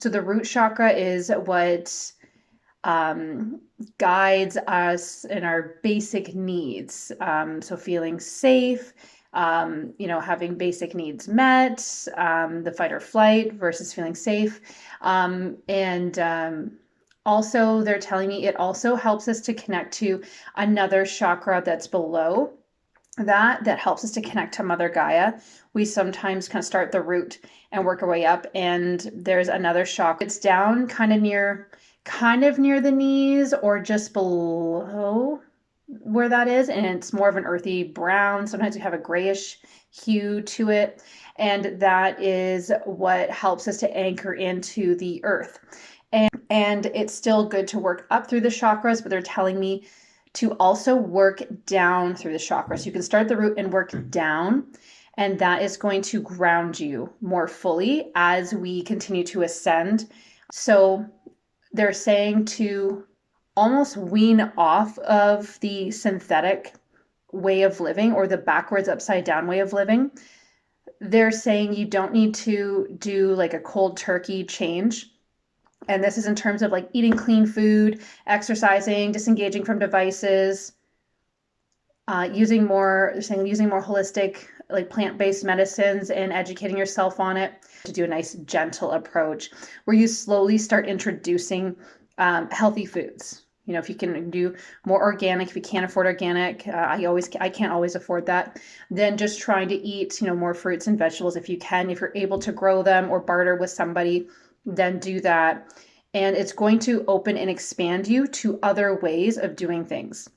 So the root chakra is what guides us in our basic needs. So feeling safe, having basic needs met, the fight or flight versus feeling safe. And also, they're telling me it also helps us to connect to another chakra that's below that helps us to connect to Mother Gaia. We sometimes kind of start the root and work our way up, and there's another chakra. It's down kind of near the knees or just below where that is, and it's more of an earthy brown. Sometimes we have a grayish hue to it, and that is what helps us to anchor into the earth. And it's still good to work up through the chakras, but they're telling me to also work down through the chakras. You can start the root and work down, and that is going to ground you more fully as we continue to ascend. So they're saying to almost wean off of the synthetic way of living or the backwards upside down way of living. They're saying you don't need to do like a cold turkey change. And this is in terms of like eating clean food, exercising, disengaging from devices, using more holistic, like plant-based medicines and educating yourself on it, to do a nice gentle approach where you slowly start introducing healthy foods. If you can do more organic, if you can't afford organic, I can't always afford that, then just trying to eat, more fruits and vegetables if you can. If you're able to grow them or barter with somebody, then do that. And it's going to open and expand you to other ways of doing things.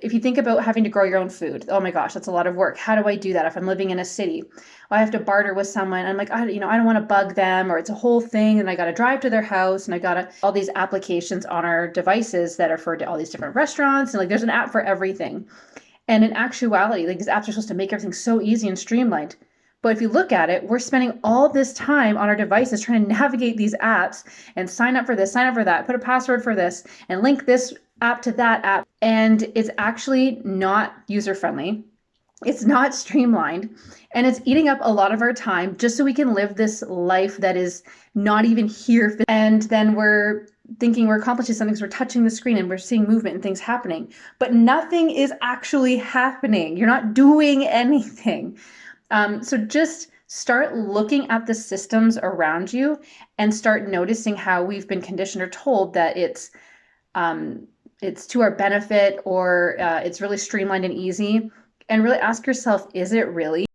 If you think about having to grow your own food, oh my gosh, that's a lot of work. How do I do that if I'm living in a city? Well, I have to barter with someone. I'm like, I don't want to bug them, or it's a whole thing, and I got to drive to their house, and I got all these applications on our devices that are for all these different restaurants, and like there's an app for everything. And in actuality, like these apps are supposed to make everything so easy and streamlined. But if you look at it, we're spending all this time on our devices trying to navigate these apps and sign up for this, sign up for that, put a password for this, and link this app to that app. And it's actually not user-friendly. It's not streamlined. And it's eating up a lot of our time just so we can live this life that is not even here. And then we're thinking we're accomplishing something because we're touching the screen and we're seeing movement and things happening. But nothing is actually happening. You're not doing anything. So just start looking at the systems around you and start noticing how we've been conditioned or told that it's to our benefit, or it's really streamlined and easy. And really ask yourself, is it really?